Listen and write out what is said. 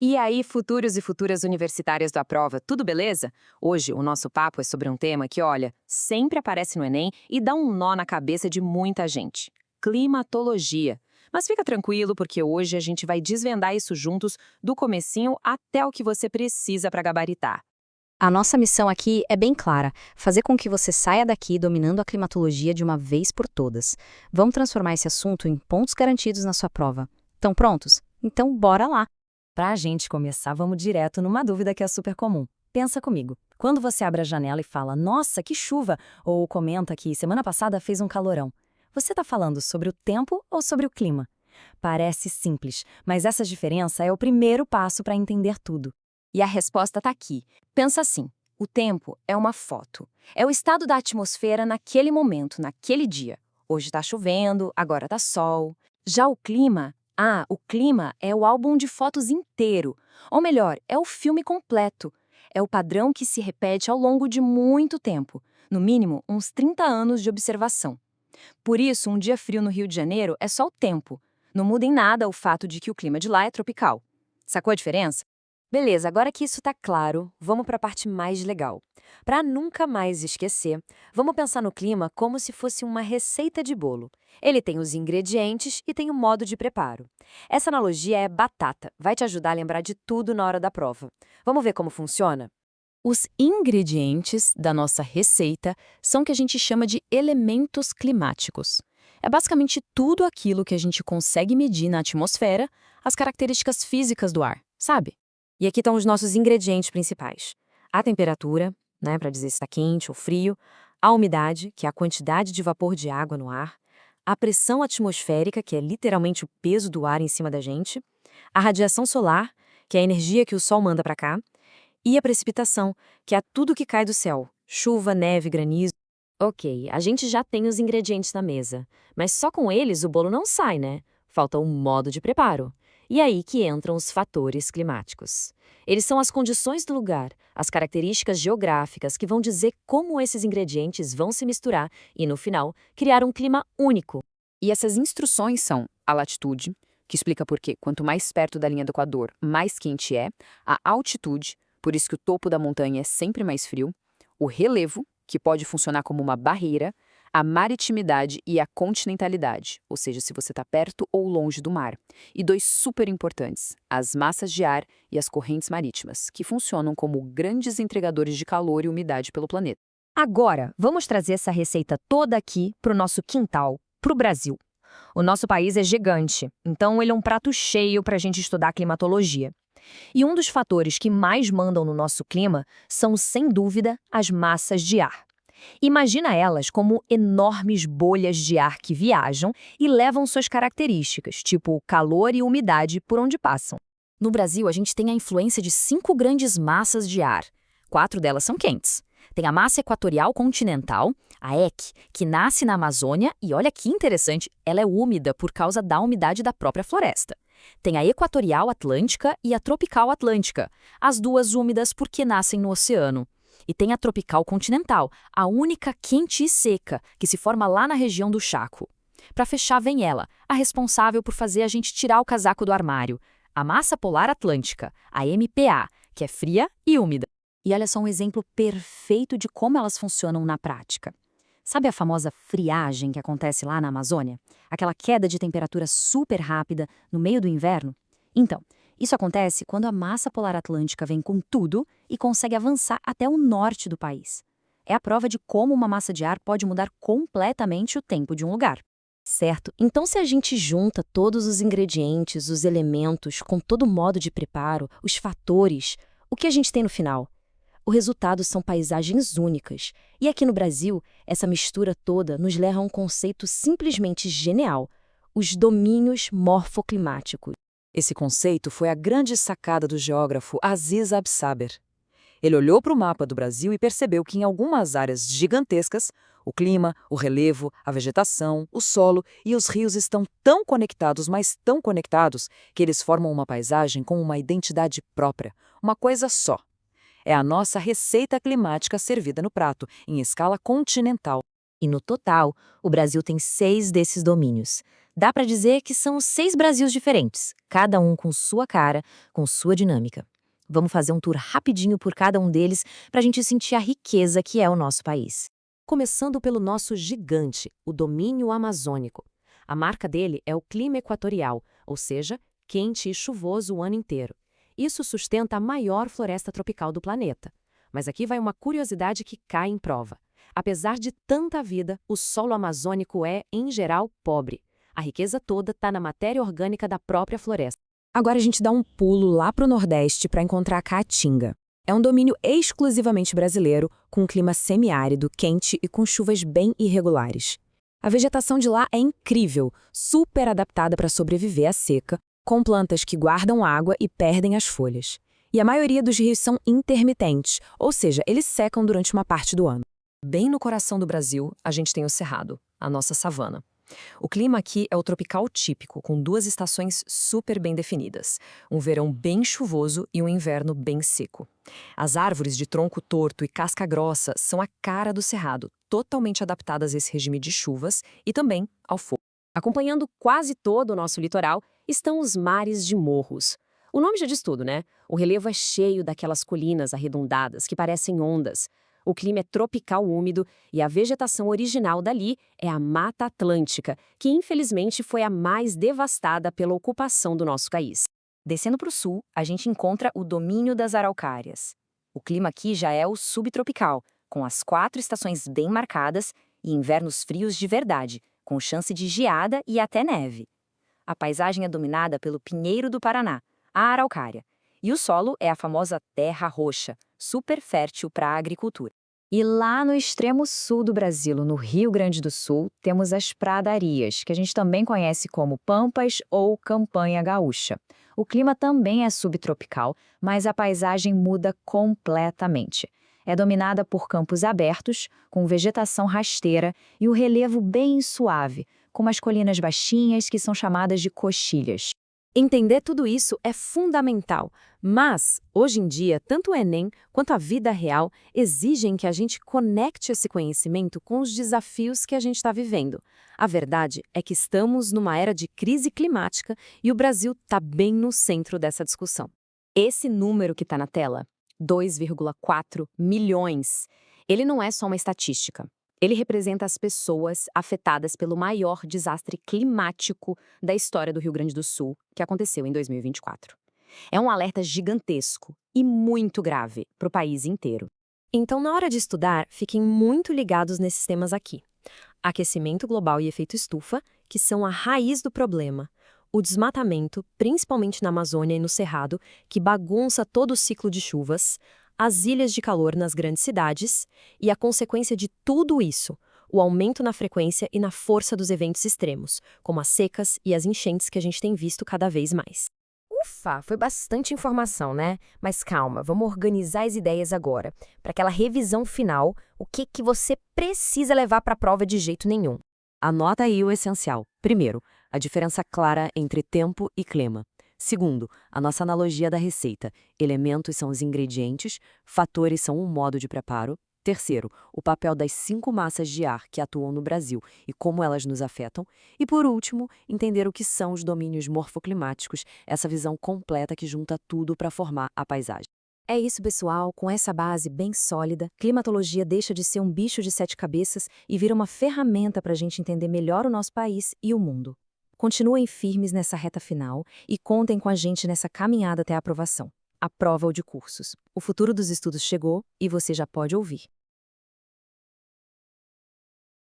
E aí, futuros e futuras universitárias do Aprova, tudo beleza? Hoje o nosso papo é sobre um tema que, olha, sempre aparece no Enem e dá um nó na cabeça de muita gente: climatologia. Mas fica tranquilo, porque hoje a gente vai desvendar isso juntos, do comecinho até o que você precisa para gabaritar. A nossa missão aqui é bem clara: fazer com que você saia daqui dominando a climatologia de uma vez por todas. Vamos transformar esse assunto em pontos garantidos na sua prova. Estão prontos? Então, bora lá! Para a gente começar, vamos direto numa dúvida que é super comum. Pensa comigo. Quando você abre a janela e fala, nossa, que chuva, ou comenta que semana passada fez um calorão, você está falando sobre o tempo ou sobre o clima? Parece simples, mas essa diferença é o primeiro passo para entender tudo. E a resposta está aqui. Pensa assim: o tempo é uma foto. É o estado da atmosfera naquele momento, naquele dia. Hoje está chovendo, agora está sol. Já o clima? O clima é o álbum de fotos inteiro. Ou melhor, é o filme completo. É o padrão que se repete ao longo de muito tempo. No mínimo, uns 30 anos de observação. Por isso, um dia frio no Rio de Janeiro é só o tempo. Não muda em nada o fato de que o clima de lá é tropical. Sacou a diferença? Beleza, agora que isso está claro, vamos para a parte mais legal. Para nunca mais esquecer, vamos pensar no clima como se fosse uma receita de bolo. Ele tem os ingredientes e tem o modo de preparo. Essa analogia é batata, vai te ajudar a lembrar de tudo na hora da prova. Vamos ver como funciona? Os ingredientes da nossa receita são o que a gente chama de elementos climáticos. É basicamente tudo aquilo que a gente consegue medir na atmosfera, as características físicas do ar, sabe? E aqui estão os nossos ingredientes principais. A temperatura, né, para dizer se está quente ou frio, a umidade, que é a quantidade de vapor de água no ar, a pressão atmosférica, que é literalmente o peso do ar em cima da gente, a radiação solar, que é a energia que o sol manda para cá, e a precipitação, que é tudo que cai do céu, chuva, neve, granizo. Ok, a gente já tem os ingredientes na mesa, mas só com eles o bolo não sai, né? Falta um modo de preparo. E aí que entram os fatores climáticos. Eles são as condições do lugar, as características geográficas que vão dizer como esses ingredientes vão se misturar e, no final, criar um clima único. E essas instruções são a latitude, que explica por que quanto mais perto da linha do Equador, mais quente é, a altitude, por isso que o topo da montanha é sempre mais frio, o relevo, que pode funcionar como uma barreira, a maritimidade e a continentalidade, ou seja, se você está perto ou longe do mar. E dois super importantes, as massas de ar e as correntes marítimas, que funcionam como grandes entregadores de calor e umidade pelo planeta. Agora, vamos trazer essa receita toda aqui para o nosso quintal, para o Brasil. O nosso país é gigante, então ele é um prato cheio para a gente estudar climatologia. E um dos fatores que mais mandam no nosso clima são, sem dúvida, as massas de ar. Imagina elas como enormes bolhas de ar que viajam e levam suas características, tipo calor e umidade, por onde passam. No Brasil, a gente tem a influência de 5 grandes massas de ar. 4 delas são quentes. Tem a massa equatorial continental, a EQ, que nasce na Amazônia e, olha que interessante, ela é úmida por causa da umidade da própria floresta. Tem a equatorial atlântica e a tropical atlântica, as duas úmidas porque nascem no oceano. E tem a tropical continental, a única quente e seca, que se forma lá na região do Chaco. Para fechar vem ela, a responsável por fazer a gente tirar o casaco do armário, a massa polar atlântica, a MPA, que é fria e úmida. E olha só um exemplo perfeito de como elas funcionam na prática. Sabe a famosa friagem que acontece lá na Amazônia? Aquela queda de temperatura super rápida no meio do inverno? Então, isso acontece quando a massa polar atlântica vem com tudo e consegue avançar até o norte do país. É a prova de como uma massa de ar pode mudar completamente o tempo de um lugar. Certo? Então, se a gente junta todos os ingredientes, os elementos, com todo o modo de preparo, os fatores, o que a gente tem no final? O resultado são paisagens únicas. E aqui no Brasil, essa mistura toda nos leva a um conceito simplesmente genial: os domínios morfoclimáticos. Esse conceito foi a grande sacada do geógrafo Aziz Absaber. Ele olhou para o mapa do Brasil e percebeu que em algumas áreas gigantescas, o clima, o relevo, a vegetação, o solo e os rios estão tão conectados, mas tão conectados, que eles formam uma paisagem com uma identidade própria, uma coisa só. É a nossa receita climática servida no prato, em escala continental. E no total, o Brasil tem 6 desses domínios. Dá para dizer que são 6 Brasils diferentes, cada um com sua cara, com sua dinâmica. Vamos fazer um tour rapidinho por cada um deles para a gente sentir a riqueza que é o nosso país. Começando pelo nosso gigante, o domínio amazônico. A marca dele é o clima equatorial, ou seja, quente e chuvoso o ano inteiro. Isso sustenta a maior floresta tropical do planeta. Mas aqui vai uma curiosidade que cai em prova. Apesar de tanta vida, o solo amazônico é, em geral, pobre. A riqueza toda está na matéria orgânica da própria floresta. Agora a gente dá um pulo lá para o Nordeste para encontrar a Caatinga. É um domínio exclusivamente brasileiro, com um clima semiárido, quente e com chuvas bem irregulares. A vegetação de lá é incrível, super adaptada para sobreviver à seca, com plantas que guardam água e perdem as folhas. E a maioria dos rios são intermitentes, ou seja, eles secam durante uma parte do ano. Bem no coração do Brasil, a gente tem o Cerrado, a nossa savana. O clima aqui é o tropical típico, com 2 estações super bem definidas. Um verão bem chuvoso e um inverno bem seco. As árvores de tronco torto e casca grossa são a cara do Cerrado, totalmente adaptadas a esse regime de chuvas e também ao fogo. Acompanhando quase todo o nosso litoral estão os mares de morros. O nome já diz tudo, né? O relevo é cheio daquelas colinas arredondadas que parecem ondas. O clima é tropical úmido e a vegetação original dali é a Mata Atlântica, que infelizmente foi a mais devastada pela ocupação do nosso país. Descendo para o sul, a gente encontra o domínio das araucárias. O clima aqui já é o subtropical, com as 4 estações bem marcadas e invernos frios de verdade, com chance de geada e até neve. A paisagem é dominada pelo pinheiro do Paraná, a araucária, e o solo é a famosa terra roxa, super fértil para a agricultura. E lá no extremo sul do Brasil, no Rio Grande do Sul, temos as pradarias, que a gente também conhece como pampas ou campanha gaúcha. O clima também é subtropical, mas a paisagem muda completamente. É dominada por campos abertos, com vegetação rasteira e o relevo bem suave, com umas colinas baixinhas que são chamadas de coxilhas. Entender tudo isso é fundamental, mas, hoje em dia, tanto o Enem quanto a vida real exigem que a gente conecte esse conhecimento com os desafios que a gente está vivendo. A verdade é que estamos numa era de crise climática e o Brasil está bem no centro dessa discussão. Esse número que está na tela, 2,4 milhões, ele não é só uma estatística. Ele representa as pessoas afetadas pelo maior desastre climático da história do Rio Grande do Sul, que aconteceu em 2024. É um alerta gigantesco e muito grave para o país inteiro. Então, na hora de estudar, fiquem muito ligados nesses temas aqui. Aquecimento global e efeito estufa, que são a raiz do problema. O desmatamento, principalmente na Amazônia e no Cerrado, que bagunça todo o ciclo de chuvas, as ilhas de calor nas grandes cidades e a consequência de tudo isso, o aumento na frequência e na força dos eventos extremos, como as secas e as enchentes que a gente tem visto cada vez mais. Ufa, foi bastante informação, né? Mas calma, vamos organizar as ideias agora. Para aquela revisão final, o que você precisa levar para a prova de jeito nenhum? Anota aí o essencial. Primeiro, a diferença clara entre tempo e clima. Segundo, a nossa analogia da receita. Elementos são os ingredientes, fatores são o modo de preparo. Terceiro, o papel das 5 massas de ar que atuam no Brasil e como elas nos afetam. E por último, entender o que são os domínios morfoclimáticos, essa visão completa que junta tudo para formar a paisagem. É isso, pessoal. Com essa base bem sólida, climatologia deixa de ser um bicho de 7 cabeças e vira uma ferramenta para a gente entender melhor o nosso país e o mundo. Continuem firmes nessa reta final e contem com a gente nessa caminhada até a aprovação. A prova ou de cursos. O futuro dos estudos chegou e você já pode ouvir.